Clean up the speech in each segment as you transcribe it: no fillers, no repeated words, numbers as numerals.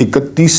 31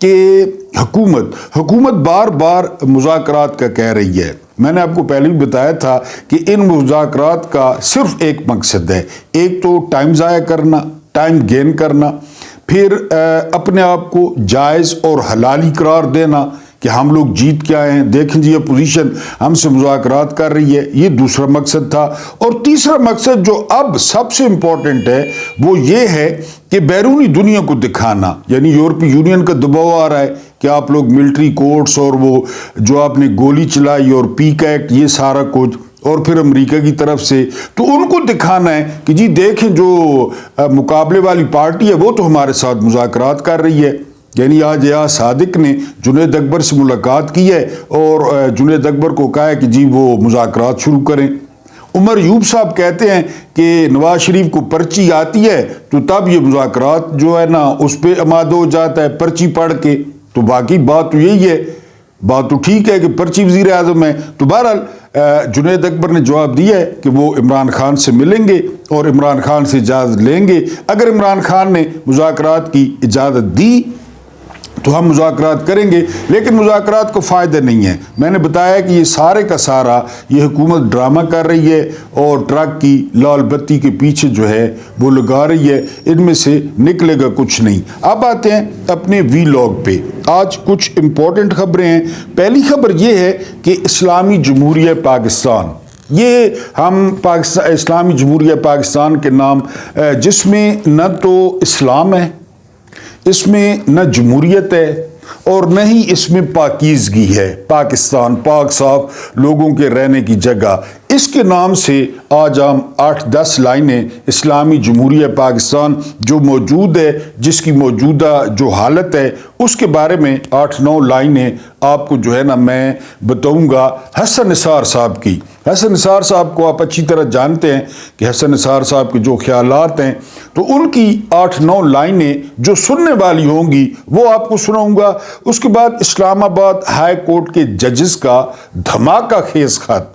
کہ حکومت بار بار مذاکرات کا کہہ رہی ہے. میں نے آپ کو پہلے بھی بتایا تھا کہ ان مذاکرات کا صرف ایک مقصد ہے. ایک تو ٹائم ضائع کرنا، ٹائم گین کرنا، پھر اپنے آپ کو جائز اور حلالی قرار دینا کہ ہم لوگ جیت کے آئے ہیں، دیکھیں جی اپوزیشن ہم سے مذاکرات کر رہی ہے. یہ دوسرا مقصد تھا. اور تیسرا مقصد جو اب سب سے امپورٹنٹ ہے وہ یہ ہے کہ بیرونی دنیا کو دکھانا، یعنی یورپی یونین کا دباؤ آ رہا ہے کہ آپ لوگ ملٹری کورٹس اور وہ جو آپ نے گولی چلائی اور پیک ایکٹ، یہ سارا کچھ، اور پھر امریکہ کی طرف سے تو ان کو دکھانا ہے کہ جی دیکھیں جو مقابلے والی پارٹی ہے وہ تو ہمارے ساتھ مذاکرات کر رہی ہے. یعنی آج ایاز صادق نے جنید اکبر سے ملاقات کی ہے اور جنید اکبر کو کہا ہے کہ جی وہ مذاکرات شروع کریں. عمر ایوب صاحب کہتے ہیں کہ نواز شریف کو پرچی آتی ہے تو تب یہ مذاکرات جو ہے نا اس پہ آمادہ ہو جاتا ہے پرچی پڑھ کے. تو باقی بات تو یہی ہے، بات تو ٹھیک ہے کہ پرچی وزیر اعظم ہے. تو بہرحال جنید اکبر نے جواب دیا ہے کہ وہ عمران خان سے ملیں گے اور عمران خان سے اجازت لیں گے. اگر عمران خان نے مذاکرات کی اجازت دی تو ہم مذاکرات کریں گے، لیکن مذاکرات کو فائدہ نہیں ہے. میں نے بتایا کہ یہ سارے کا سارا یہ حکومت ڈرامہ کر رہی ہے اور ٹرک کی لال بتی کے پیچھے جو ہے وہ لگا رہی ہے. ان میں سے نکلے گا کچھ نہیں. اب آتے ہیں اپنے وی لاگ پہ. آج کچھ امپورٹنٹ خبریں ہیں. پہلی خبر یہ ہے کہ اسلامی جمہوریہ پاکستان، یہ ہم اسلامی جمہوریہ پاکستان کے نام، جس میں نہ تو اسلام ہے، اس میں نہ جمہوریت ہے اور نہ ہی اس میں پاکیزگی ہے. پاکستان پاک صاف لوگوں کے رہنے کی جگہ، اس کے نام سے آج ہم 8-10 لائنیں اسلامی جمہوریہ پاکستان جو موجود ہے، جس کی موجودہ جو حالت ہے اس کے بارے میں 8-9 لائنیں آپ کو جو ہے نا میں بتاؤں گا. حسن نثار صاحب کی. حسن نثار صاحب کو آپ اچھی طرح جانتے ہیں کہ حسن نثار صاحب کے جو خیالات ہیں، تو ان کی 8-9 لائنیں جو سننے والی ہوں گی وہ آپ کو سناؤں گا. اس کے بعد اسلام آباد ہائی کورٹ کے ججز کا دھماکہ خیز خط.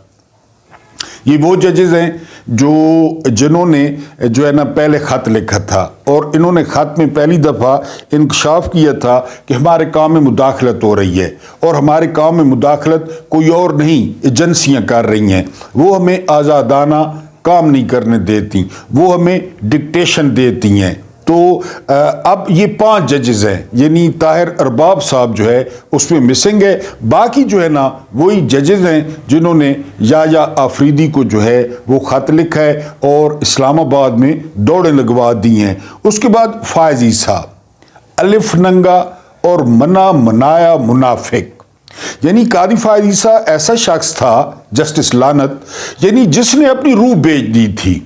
یہ وہ ججز ہیں جنہوں نے جو ہے نا پہلے خط لکھا تھا اور انہوں نے خط میں پہلی دفعہ انکشاف کیا تھا کہ ہمارے کام میں مداخلت ہو رہی ہے اور ہمارے کام میں مداخلت کوئی اور نہیں ایجنسیاں کر رہی ہیں. وہ ہمیں آزادانہ کام نہیں کرنے دیتی، وہ ہمیں ڈکٹیشن دیتی ہیں. تو اب یہ 5 ججز ہیں، یعنی طاہر ارباب صاحب جو ہے اس میں مسنگ ہے. باقی جو ہے نا وہی ججز ہیں جنہوں نے یا آفریدی کو جو ہے وہ خط لکھا ہے اور اسلام آباد میں دوڑیں لگوا دی ہیں. اس کے بعد فائز عیسیٰ، الف ننگا اور منا منایا منافق. یعنی قاضی فائز عیسیٰ ایسا شخص تھا، جسٹس لعنت، یعنی جس نے اپنی روح بیچ دی تھی،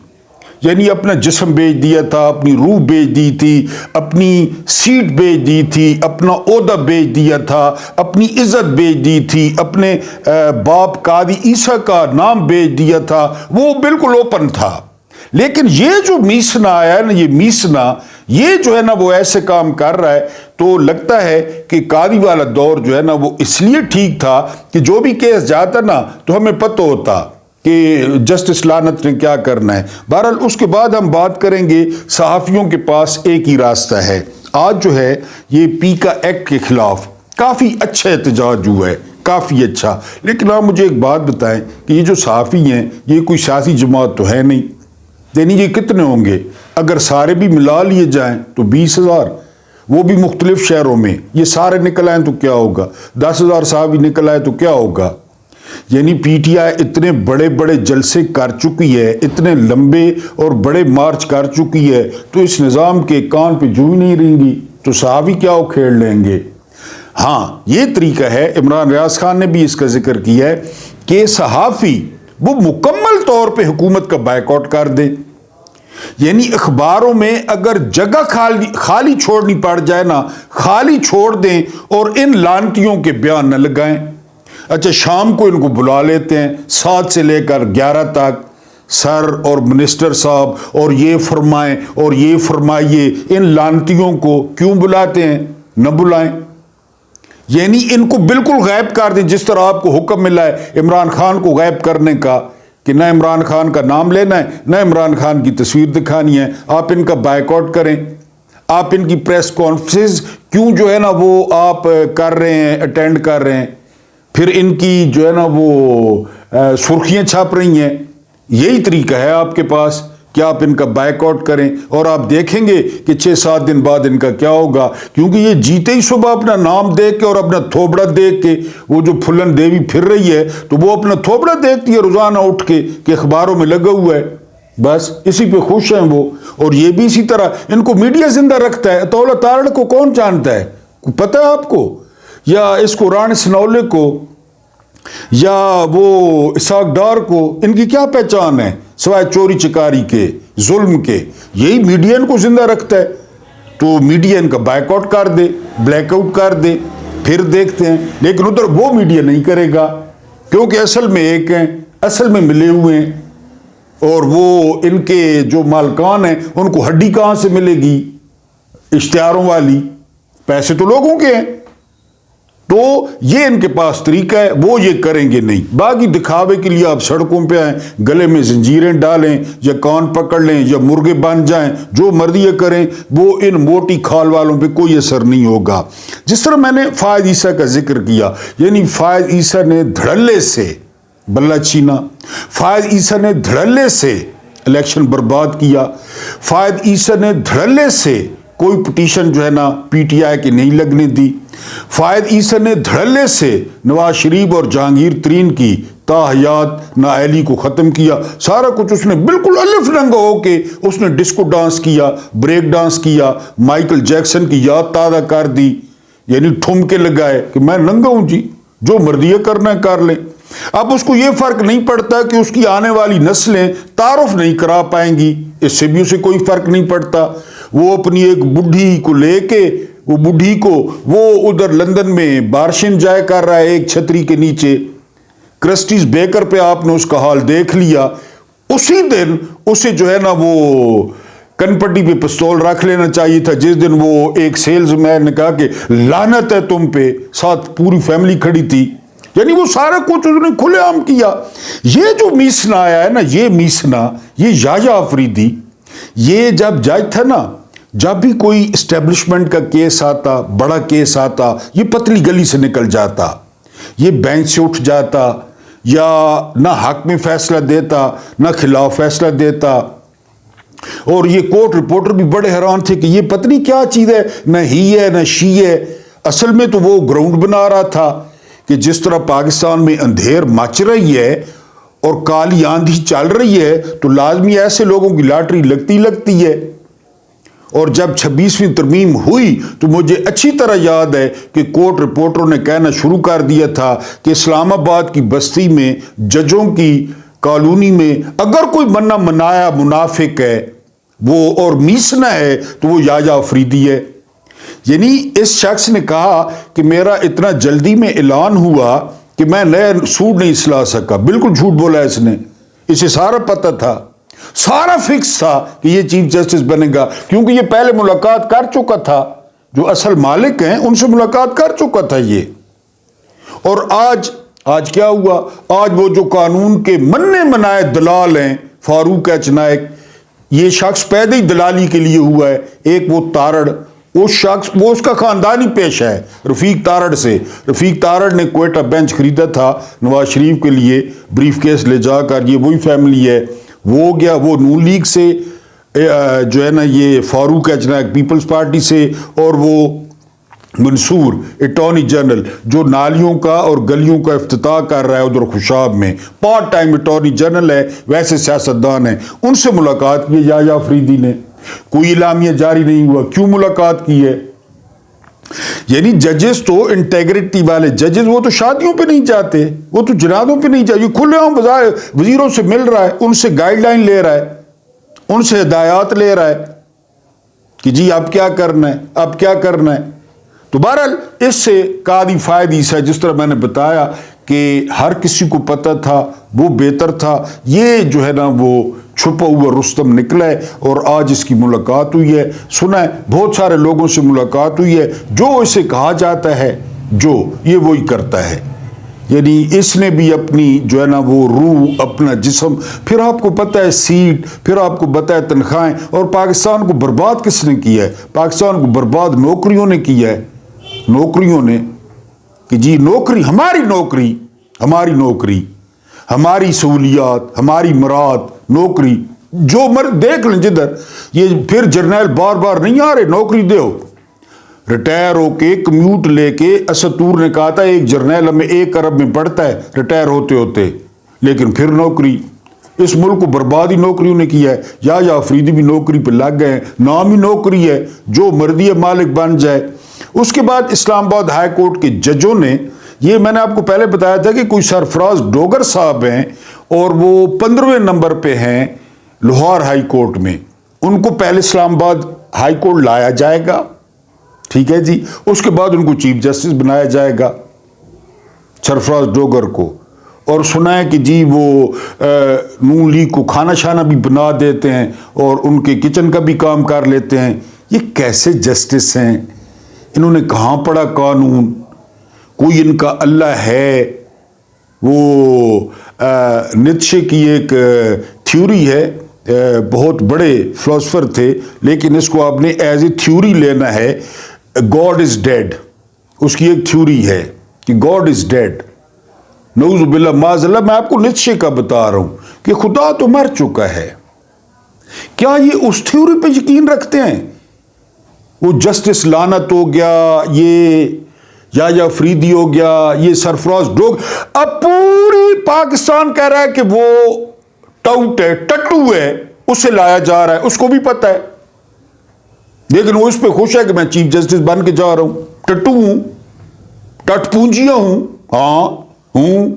یعنی اپنا جسم بیچ دیا تھا، اپنی روح بیچ دی تھی، اپنی سیٹ بیچ دی تھی، اپنا عہدہ بیچ دیا تھا، اپنی عزت بیچ دی تھی، اپنے باپ قاضی عیسیٰ کا نام بیچ دیا تھا. وہ بالکل اوپن تھا. لیکن یہ جو میسنا آیا نا، یہ میسنا یہ جو ہے نا وہ ایسے کام کر رہا ہے. تو لگتا ہے کہ قاضی والا دور جو ہے نا وہ اس لیے ٹھیک تھا کہ جو بھی کیس جاتا نا تو ہمیں پتہ ہوتا کہ جسٹس لعنت نے کیا کرنا ہے. بہرحال اس کے بعد ہم بات کریں گے صحافیوں کے پاس ایک ہی راستہ ہے. آج جو ہے یہ پیکا ایکٹ کے خلاف کافی اچھا احتجاج ہوا ہے، کافی اچھا. لیکن آپ مجھے ایک بات بتائیں کہ یہ جو صحافی ہیں یہ کوئی سیاسی جماعت تو ہے نہیں. یعنی یہ کتنے ہوں گے؟ اگر سارے بھی ملا لیے جائیں تو 20,000، وہ بھی مختلف شہروں میں. یہ سارے نکل آئیں تو کیا ہوگا؟ 10,000 صحافی نکل آئے تو کیا ہوگا؟ یعنی پی ٹی آئی اتنے بڑے بڑے جلسے کر چکی ہے، اتنے لمبے اور بڑے مارچ کر چکی ہے، تو اس نظام کے کان پہ جو ہی نہیں رہیں گی تو صحافی کیا وہ کھیڑ لیں گے. ہاں یہ طریقہ ہے. عمران ریاض خان نے بھی اس کا ذکر کیا ہے کہ صحافی وہ مکمل طور پہ حکومت کا بائیکاٹ کر دیں. یعنی اخباروں میں اگر جگہ خالی چھوڑنی پڑ جائے نا، خالی چھوڑ دیں اور ان لانتیوں کے بیان نہ لگائیں. اچھا شام کو ان کو بلا لیتے ہیں 7 سے لے کر 11 تک، سر اور منسٹر صاحب اور یہ فرمائیں اور یہ فرمائیے. ان لانتیوں کو کیوں بلاتے ہیں؟ نہ بلائیں. یعنی ان کو بالکل غائب کر دیں، جس طرح آپ کو حکم ملا ہے عمران خان کو غائب کرنے کا کہ نہ عمران خان کا نام لینا ہے، نہ عمران خان کی تصویر دکھانی ہے. آپ ان کا بائیکاٹ کریں. آپ ان کی پریس کانفرنس کیوں جو ہے نا وہ آپ کر رہے ہیں، اٹینڈ کر رہے ہیں، پھر ان کی جو ہے نا وہ سرخیاں چھاپ رہی ہیں؟ یہی طریقہ ہے آپ کے پاس کہ آپ ان کا بائک آؤٹ کریں، اور آپ دیکھیں گے کہ 6-7 دن بعد ان کا کیا ہوگا، کیونکہ یہ جیتے ہی صبح اپنا نام دیکھ کے اور اپنا تھوبڑا دیکھ کے، وہ جو پھلن دیوی پھر رہی ہے تو وہ اپنا تھوبڑا دیکھتی ہے روزانہ اٹھ کے کہ اخباروں میں لگا ہوا ہے، بس اسی پہ خوش ہیں وہ. اور یہ بھی اسی طرح ان کو میڈیا زندہ رکھتا ہے. اطولہ تارڑ کو کون جانتا ہے؟ پتہ ہے آپ کو؟ یا اس کو ران سنولے کو، یا وہ اسحاق ڈار کو، ان کی کیا پہچان ہے سوائے چوری چکاری کے، ظلم کے؟ یہی میڈیا ان کو زندہ رکھتا ہے. تو میڈیا ان کا بائک آؤٹ کر دے، بلیک آؤٹ کر دے، پھر دیکھتے ہیں. لیکن ادھر وہ میڈیا نہیں کرے گا، کیونکہ اصل میں ایک ہیں، اصل میں ملے ہوئے ہیں، اور وہ ان کے جو مالکان ہیں ان کو ہڈی کہاں سے ملے گی اشتہاروں والی؟ پیسے تو لوگوں کے ہیں. تو یہ ان کے پاس طریقہ ہے، وہ یہ کریں گے نہیں. باقی دکھاوے کے لیے آپ سڑکوں پہ آئیں، گلے میں زنجیریں ڈالیں، یا کان پکڑ لیں، یا مرغے بن جائیں، جو مرضی کریں، وہ ان موٹی کھال والوں پہ کوئی اثر نہیں ہوگا. جس طرح میں نے فائد عیسیٰ کا ذکر کیا، یعنی فائد عیسیٰ نے دھڑلے سے بلہ چھینا، فائد عیسیٰ نے دھڑلے سے الیکشن برباد کیا، فائد عیسیٰ نے دھڑلے سے کوئی پٹیشن جو ہے نا پی ٹی آئی کی نہیں لگنے دی، فائد عیسیٰ نے دھڑلے سے نواز شریف اور جہانگیر ترین کی تاحیات نااہلی کو ختم کیا. سارا کچھ اس نے بالکل الف رنگ ہو کے اس نے ڈسکو ڈانس کیا، بریک ڈانس کیا، مائیکل جیکسن کی یاد تازہ کر دی، یعنی ٹھمکے لگائے کہ میں ننگا ہوں جی، جو مرضی کرنا ہے کر لیں. اب اس کو یہ فرق نہیں پڑتا کہ اس کی آنے والی نسلیں تعارف نہیں کرا پائیں گی، اس سے بھی اسے کوئی فرق نہیں پڑتا. وہ اپنی ایک بڈھی کو لے کے، وہ بڈھی کو وہ ادھر لندن میں بارشن جائے کر رہا ہے ایک چھتری کے نیچے. کرسٹیز بیکر پہ آپ نے اس کا حال دیکھ لیا. اسی دن اسے جو ہے نا وہ کن پٹی پہ پستول رکھ لینا چاہیے تھا جس دن وہ ایک سیلز مین نے کہا کہ لعنت ہے تم پہ، ساتھ پوری فیملی کھڑی تھی. یعنی وہ سارا کچھ اس نے کھلے عام کیا. یہ جو میسنا آیا ہے نا، یہ میسنا، یہ یایا آفریدی، یہ جب جج تھا نا، جب بھی کوئی اسٹیبلشمنٹ کا کیس آتا، بڑا کیس آتا، یہ پتلی گلی سے نکل جاتا، یہ بینچ سے اٹھ جاتا، یا نہ حق میں فیصلہ دیتا نہ خلاف فیصلہ دیتا. اور یہ کورٹ رپورٹر بھی بڑے حیران تھے کہ یہ پتلی کیا چیز ہے، نہ ہی ہے نہ شی ہے. اصل میں تو وہ گراؤنڈ بنا رہا تھا کہ جس طرح پاکستان میں اندھیر مچ رہی ہے اور کالی آندھی چل رہی ہے تو لازمی ایسے لوگوں کی لاٹری لگتی ہے. اور جب 26ویں ترمیم ہوئی تو مجھے اچھی طرح یاد ہے کہ کورٹ رپورٹروں نے کہنا شروع کر دیا تھا کہ اسلام آباد کی بستی میں، ججوں کی کالونی میں اگر کوئی بنا منایا منافق ہے وہ اور میسنا ہے تو وہ یایا آفریدی ہے. یعنی اس شخص نے کہا کہ میرا اتنا جلدی میں اعلان ہوا کہ میں نیا سوٹ نہیں سلا سکا. بالکل جھوٹ بولا اس نے، اسے سارا پتہ تھا، سارا فکس تھا کہ یہ چیف جسٹس بنے گا، کیونکہ یہ پہلے ملاقات کر چکا تھا، جو اصل مالک ہیں ان سے ملاقات کر چکا تھا یہ. اور آج کیا ہوا؟ آج وہ جو قانون کے مننے منائے دلال ہیں، فاروق ایچ نائک، یہ شخص پیدا ہی دلالی کے لیے ہوا ہے. ایک وہ تارڑ، وہ شخص، وہ اس کا خاندانی پیشہ ہے رفیق تارڑ سے. رفیق تارڑ نے کوئٹہ بینچ خریدا تھا نواز شریف کے لیے، بریف کیس لے جا کر، یہ وہی فیملی ہے. وہ گیا، وہ نون لیگ سے جو ہے نا یہ فاروق ایچ نائک پیپلز پارٹی سے، اور وہ منصور اٹارنی جنرل جو نالیوں کا اور گلیوں کا افتتاح کر رہا ہے ادھر خوشاب میں، پارٹ ٹائم اٹارنی جنرل ہے، ویسے سیاستدان ہیں. ان سے ملاقات کی یایا آفریدی نے. کوئی اعلامیہ جاری نہیں ہوا. کیوں ملاقات کی ہے؟ یعنی ججز تو انٹیگریٹی والے ججز، وہ تو شادیوں پہ نہیں جاتے، وہ تو جنازوں پہ نہیں جاتے، کھلے عام وزیروں سے مل رہا ہے، ان سے گائیڈ لائن لے رہا ہے، ان سے ہدایات لے رہا ہے کہ جی اب کیا کرنا ہے، اب کیا کرنا ہے. تو بہرحال اس سے قاضی فائد عیسیٰ، جس طرح میں نے بتایا کہ ہر کسی کو پتہ تھا وہ بہتر تھا، یہ جو ہے نا وہ چھپا ہوا رستم نکلا ہے اور آج اس کی ملاقات ہوئی ہے. سنا ہے بہت سارے لوگوں سے ملاقات ہوئی ہے. جو اسے کہا جاتا ہے جو یہ وہی کرتا ہے. یعنی اس نے بھی اپنی جو ہے نا وہ روح، اپنا جسم، پھر آپ کو پتہ ہے سیٹ، پھر آپ کو پتہ ہے تنخواہیں، اور پاکستان کو برباد کس نے کیا ہے؟ پاکستان کو برباد نوکریوں نے کیا ہے، نوکریوں نے، کہ جی نوکری، ہماری نوکری، ہماری سہولیات، ہماری مراد، نوکری، جو مرد دیکھ لیں جدھر، یہ پھر جرنیل بار بار نہیں آ رہے نوکری دیو، ریٹائر ہو کے کمیوٹ لے کے، اسطور نے کہا تھا ایک جرنیل ہمیں 1 ارب میں پڑتا ہے ریٹائر ہوتے ہوتے، لیکن پھر نوکری، اس ملک کو برباد ہی نوکریوں نے کیا ہے۔ یا افریدی بھی نوکری پہ لگ گئے ہیں، نام ہی نوکری ہے، جو مرضی ہے مالک بن جائے۔ اس کے بعد اسلام آباد ہائی کورٹ کے ججوں نے، یہ میں نے آپ کو پہلے بتایا تھا کہ کوئی سرفراز ڈوگر صاحب ہیں اور وہ 15ویں نمبر پہ ہیں لاہور ہائی کورٹ میں، ان کو پہلے اسلام آباد ہائی کورٹ لایا جائے گا، ٹھیک ہے جی، اس کے بعد ان کو چیف جسٹس بنایا جائے گا، سرفراز ڈوگر کو، اور سنا ہے کہ جی وہ نون لیگ کو کھانا شانا بھی بنا دیتے ہیں اور ان کے کچن کا بھی کام کر لیتے ہیں۔ یہ کیسے جسٹس ہیں؟ انہوں نے کہاں پڑھا قانون؟ کوئی ان کا اللہ ہے؟ وہ نیتشے کی ایک تھیوری ہے، بہت بڑے فلاسفر تھے، لیکن اس کو آپ نے ایز اے تھیوری لینا ہے، گاڈ از ڈیڈ، اس کی ایک تھیوری ہے کہ گاڈ از ڈیڈ، نعوذ باللہ معاذ اللہ۔ میں آپ کو نیتشے کا بتا رہا ہوں کہ خدا تو مر چکا ہے۔ کیا یہ اس تھیوری پہ یقین رکھتے ہیں؟ وہ جسٹس لانت ہو گیا، یہ یا افریدی ہو گیا، یہ سرفراز ڈوگ، اب پوری پاکستان کہہ رہا ہے کہ وہ ٹاؤٹ ہے، ٹٹو ہے، اسے لایا جا رہا ہے، اس کو بھی پتہ ہے، لیکن وہ اس پہ خوش ہے کہ میں چیف جسٹس بن کے جا رہا ہوں، ٹٹو ہوں، ٹٹ پونجیا ہوں، ہاں ہوں۔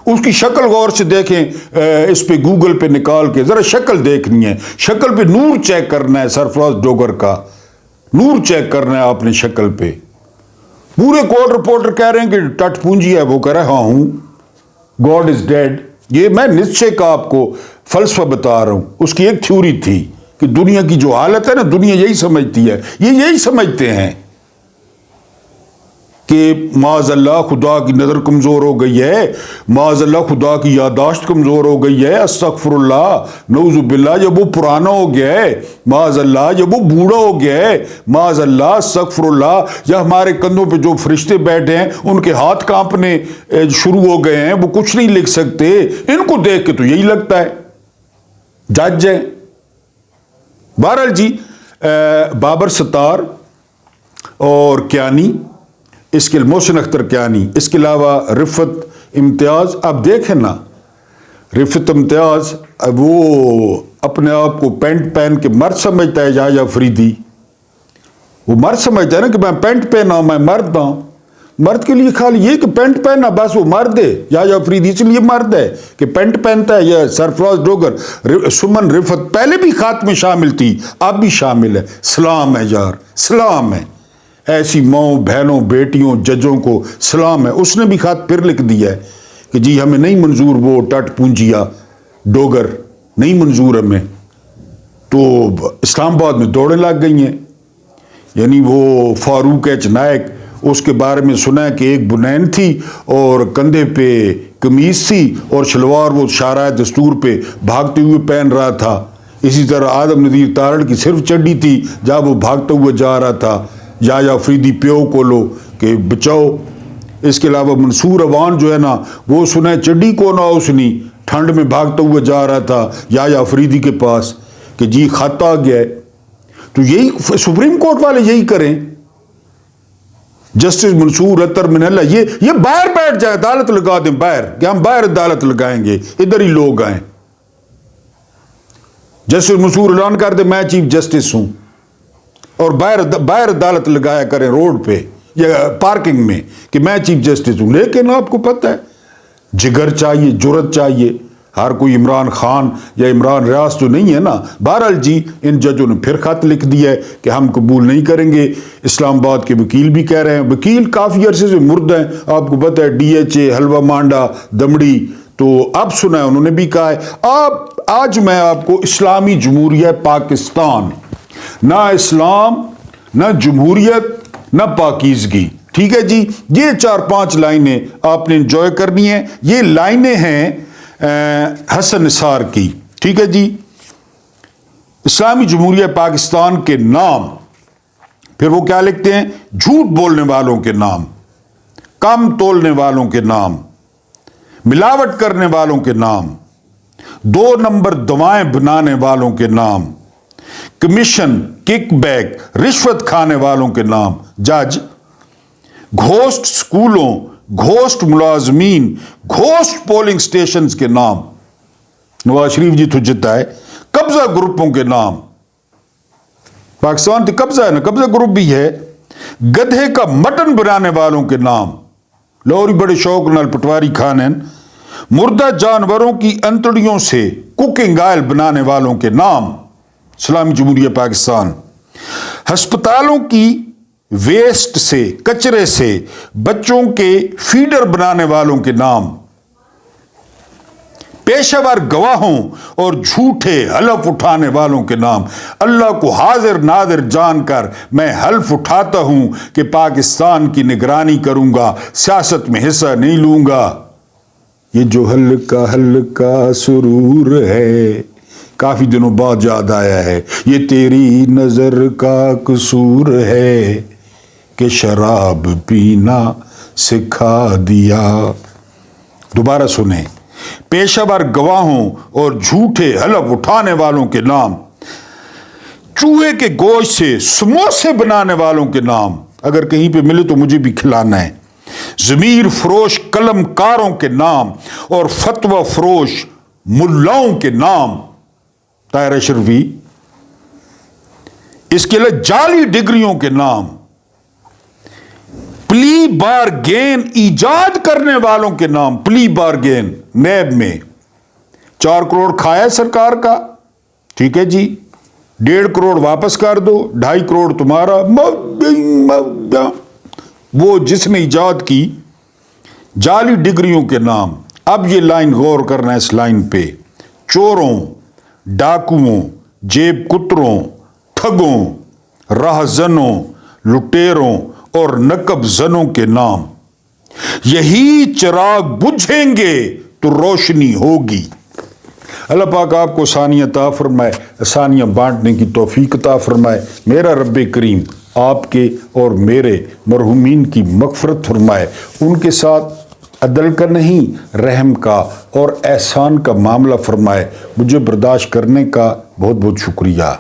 اس کی شکل غور سے دیکھیں، اس پہ گوگل پہ نکال کے ذرا شکل دیکھنی ہے، شکل پہ نور چیک کرنا ہے، سرفراز ڈوگر کا نور چیک کرنا ہے آپ نے شکل پہ۔ پورے کورٹ رپورٹر کہہ رہے ہیں کہ ٹٹ پونجی ہے، وہ کہہ رہا ہے ہاں ہوں، گاڈ از ڈیڈ۔ یہ میں نیتشے کا آپ کو فلسفہ بتا رہا ہوں، اس کی ایک تھیوری تھی کہ دنیا کی جو حالت ہے نا، دنیا یہی سمجھتی ہے، یہ یہی سمجھتے ہیں کہ معاذ اللہ خدا کی نظر کمزور ہو گئی ہے، معاذ اللہ خدا کی یادداشت کمزور ہو گئی ہے، استغفر اللہ، نعوذ باللہ، جب وہ پرانا ہو گیا ہے، معاذ اللہ، جب وہ بوڑھا ہو گیا ہے، معاذ اللہ، استغفر اللہ، یا ہمارے کندھوں پہ جو فرشتے بیٹھے ہیں ان کے ہاتھ کانپنے شروع ہو گئے ہیں، وہ کچھ نہیں لکھ سکتے، ان کو دیکھ کے تو یہی لگتا ہے جج ہیں۔ بہرحال جی، بابر ستار اور کیانی، اس کے محسن اختر کیانی، اس کے علاوہ رفت امتیاز، آپ دیکھیں نا، رفت امتیاز وہ اپنے آپ کو پینٹ پہن کے مرد سمجھتا ہے، یا افریدی وہ مرد سمجھتا ہے نا کہ میں پینٹ پہنا ہوں، میں مرد ہوں، مرد کے لیے خالی یہ کہ پینٹ پہنا بس وہ مرد ہے، یا افریدی اس لیے مرد ہے کہ پینٹ پہنتا ہے۔ یا سرفراز ڈوگر، سمن رفت پہلے بھی خط میں شامل تھی، اب بھی شامل ہے، سلام ہے یار، سلام ہے، ایسی ماؤں بہنوں بیٹیوں ججوں کو سلام ہے۔ اس نے بھی خط پھر لکھ دیا ہے کہ جی ہمیں نہیں منظور وہ ٹٹ پونجیا ڈوگر، نہیں منظور ہمیں، تو اسلام آباد میں دوڑیں لگ گئی ہیں۔ یعنی وہ فاروق ایچ نائک، اس کے بارے میں سنا ہے کہ ایک بنین تھی اور کندھے پہ قمیص تھی اور شلوار وہ شاہراہ دستور پہ بھاگتے ہوئے پہن رہا تھا۔ اسی طرح آدم نذیر تارڑ کی صرف چڈی تھی جب وہ بھاگتا ہوا جا رہا تھا، یا افریدی پیو کو لو کہ بچاؤ۔ اس کے علاوہ منصور اوان جو ہے نا، وہ سنا ہے چڈی کو نہ اسنی، ٹھنڈ میں بھاگتا ہوا جا رہا تھا یا افریدی کے پاس کہ جی خط آ گیا ہے۔ تو یہی سپریم کورٹ والے یہی کریں، جسٹس منصور اطہر من اللہ، یہ باہر بیٹھ جائے، عدالت لگا دیں باہر، کہ ہم باہر عدالت لگائیں گے، ادھر ہی لوگ آئیں۔ جسٹس منصور اعلان کر دے میں چیف جسٹس ہوں، اور باہر عدالت لگایا کریں روڈ پہ یا پارکنگ میں کہ میں چیف جسٹس ہوں۔ لیکن آپ کو پتہ ہے جگر چاہیے، جرت چاہیے، ہر کوئی عمران خان یا عمران ریاض تو نہیں ہے نا۔ بہرحال جی، ان ججوں نے پھر خط لکھ دیا ہے کہ ہم قبول نہیں کریں گے۔ اسلام آباد کے وکیل بھی کہہ رہے ہیں، وکیل کافی عرصے سے مرد ہیں، آپ کو پتہ ہے، ڈی ایچ اے، حلوہ مانڈا، دمڑی، تو اب سنا ہے انہوں نے بھی کہا ہے۔ آج میں آپ کو اسلامی جمہوریہ پاکستان، نہ اسلام، نہ جمہوریت، نہ پاکیزگی، ٹھیک ہے جی، یہ 4-5 لائنیں آپ نے انجوائے کرنی ہیں. یہ لائنیں ہیں حسن نثار کی. ٹھیک ہے جی. اسلامی جمہوریہ پاکستان کے نام، پھر وہ کیا لکھتے ہیں؟ جھوٹ بولنے والوں کے نام، کم تولنے والوں کے نام، ملاوٹ کرنے والوں کے نام، 2 نمبر دوائیں بنانے والوں کے نام، کمیشن، کک بیک، رشوت کھانے والوں کے نام، جج، گھوسٹ سکولوں، گھوسٹ ملازمین، گھوسٹ پولنگ سٹیشنز کے نام، نواز شریف جی تو جتا ہے، قبضہ گروپوں کے نام، پاکستان تو قبضہ ہے نا، قبضہ گروپ بھی ہے، گدھے کا مٹن بنانے والوں کے نام، لوری بڑے شوق نال پٹواری کھانے، مردہ جانوروں کی انتڑیوں سے کوکنگ آئل بنانے والوں کے نام، اسلامی جمہوریہ پاکستان، ہسپتالوں کی ویسٹ سے، کچرے سے بچوں کے فیڈر بنانے والوں کے نام، پیشہ ور گواہوں اور جھوٹے حلف اٹھانے والوں کے نام. اللہ کو حاضر ناظر جان کر میں حلف اٹھاتا ہوں کہ پاکستان کی نگرانی کروں گا، سیاست میں حصہ نہیں لوں گا. یہ جو ہلکا ہلکا سرور ہے، کافی دنوں بعد یاد آیا ہے، یہ تیری نظر کا قصور ہے کہ شراب پینا سکھا دیا. دوبارہ سنیں. پیشہ ور گواہوں اور جھوٹے حلف اٹھانے والوں کے نام، چوہے کے گوشت سے سموسے بنانے والوں کے نام، اگر کہیں پہ ملے تو مجھے بھی کھلانا ہے، ضمیر فروش قلم کاروں کے نام اور فتویٰ فروش ملاؤں کے نام، طاہر اشرفی. اس کے علاوہ جعلی ڈگریوں کے نام، پلی بارگین ایجاد کرنے والوں کے نام، پلی بارگین نیب میں 4 کروڑ کھایا سرکار کا، ٹھیک ہے جی، 1.5 کروڑ واپس کر دو، 2.5 کروڑ تمہارا. وہ جس نے ایجاد کی جعلی ڈگریوں کے نام. اب یہ لائن غور کرنا ہے اس لائن پہ، چوروں، ڈاکوؤں، جیب کتروں، ٹھگوں، راہزنوں، لٹیروں اور نقب زنوں کے نام. یہی چراغ بجھیں گے تو روشنی ہوگی. اللہ پاک آپ کو آسانیاں عطا فرمائے، آسانیاں بانٹنے کی توفیق عطا فرمائے. میرا رب کریم آپ کے اور میرے مرحومین کی مغفرت فرمائے. ان کے ساتھ عدل کا نہیں، رحم کا اور احسان کا معاملہ فرمائے. مجھے برداشت کرنے کا بہت بہت شکریہ.